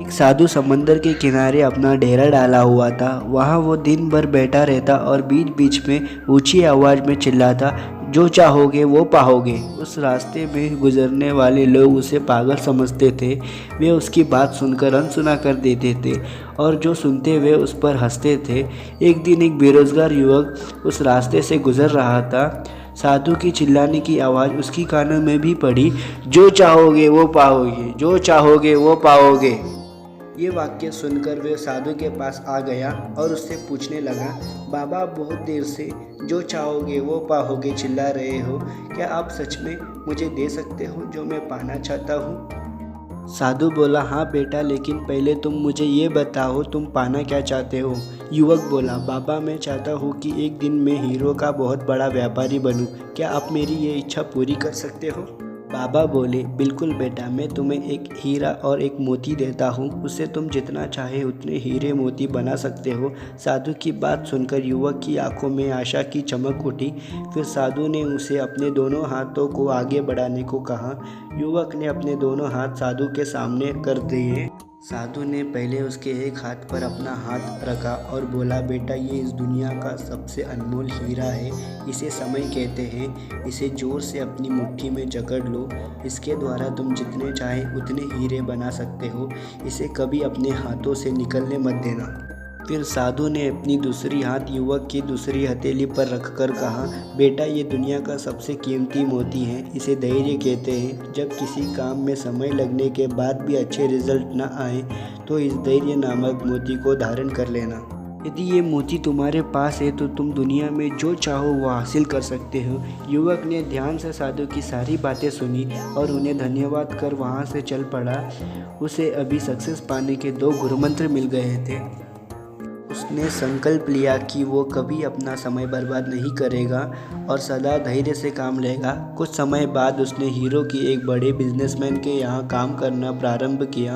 एक साधु समंदर के किनारे अपना डेरा डाला हुआ था। वहाँ वो दिन भर बैठा रहता और बीच बीच में ऊंची आवाज़ में चिल्लाता, जो चाहोगे वो पाओगे। उस रास्ते में गुजरने वाले लोग उसे पागल समझते थे। वे उसकी बात सुनकर अनसुना कर देते थे और जो सुनते वे उस पर हंसते थे। एक दिन एक बेरोजगार युवक उस रास्ते से गुजर रहा था। साधु की चिल्लाने की आवाज़ उसकी कानों में भी पड़ी, जो चाहोगे वो पाओगे, जो चाहोगे वो पाओगे। ये वाक्य सुनकर वे साधु के पास आ गया और उससे पूछने लगा, बाबा आप बहुत देर से जो चाहोगे वो पाओगे चिल्ला रहे हो, क्या आप सच में मुझे दे सकते हो जो मैं पाना चाहता हूँ? साधु बोला, हाँ बेटा, लेकिन पहले तुम मुझे ये बताओ तुम पाना क्या चाहते हो? युवक बोला, बाबा मैं चाहता हूँ कि एक दिन मैं हीरो का बहुत बड़ा व्यापारी बनूँ। क्या आप मेरी ये इच्छा पूरी कर सकते हो? बाबा बोले, बिल्कुल बेटा, मैं तुम्हें एक हीरा और एक मोती देता हूँ। उससे तुम जितना चाहे उतने हीरे मोती बना सकते हो। साधु की बात सुनकर युवक की आंखों में आशा की चमक उठी। फिर साधु ने उसे अपने दोनों हाथों को आगे बढ़ाने को कहा। युवक ने अपने दोनों हाथ साधु के सामने कर दिए। साधु ने पहले उसके एक हाथ पर अपना हाथ रखा और बोला, बेटा ये इस दुनिया का सबसे अनमोल हीरा है। इसे समय कहते हैं। इसे जोर से अपनी मुट्ठी में जकड़ लो। इसके द्वारा तुम जितने चाहे उतने हीरे बना सकते हो। इसे कभी अपने हाथों से निकलने मत देना। फिर साधु ने अपनी दूसरी हाथ युवक की दूसरी हथेली पर रखकर कहा, बेटा ये दुनिया का सबसे कीमती मोती है। इसे धैर्य कहते हैं। जब किसी काम में समय लगने के बाद भी अच्छे रिजल्ट न आए तो इस धैर्य नामक मोती को धारण कर लेना। यदि ये मोती तुम्हारे पास है तो तुम दुनिया में जो चाहो वो हासिल कर सकते हो। युवक ने ध्यान से साधु की सारी बातें सुनी और उन्हें धन्यवाद कर वहाँ से चल पड़ा। उसे अभी सक्सेस पाने के 2 गुरुमंत्र मिल गए थे। उसने संकल्प लिया कि वो कभी अपना समय बर्बाद नहीं करेगा और सदा धैर्य से काम लेगा। कुछ समय बाद उसने हीरो की एक बड़े बिजनेसमैन के यहाँ काम करना प्रारंभ किया।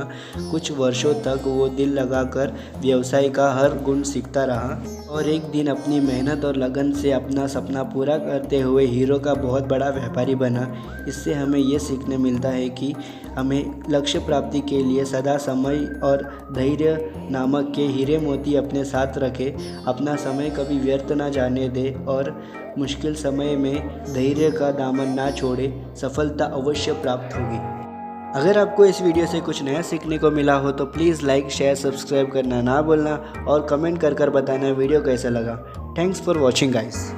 कुछ वर्षों तक वो दिल लगाकर व्यवसाय का हर गुण सीखता रहा और एक दिन अपनी मेहनत और लगन से अपना सपना पूरा करते हुए हीरो का बहुत बड़ा व्यापारी बना। इससे हमें ये सीखने मिलता है कि हमें लक्ष्य प्राप्ति के लिए सदा समय और धैर्य नामक के हीरे मोती अपने साथ रखें। अपना समय कभी व्यर्थ ना जाने दें और मुश्किल समय में धैर्य का दामन ना छोड़े। सफलता अवश्य प्राप्त होगी। अगर आपको इस वीडियो से कुछ नया सीखने को मिला हो तो प्लीज़ लाइक, शेयर, सब्सक्राइब करना ना भूलना और कमेंट कर बताना वीडियो कैसा लगा। Thanks for watching guys.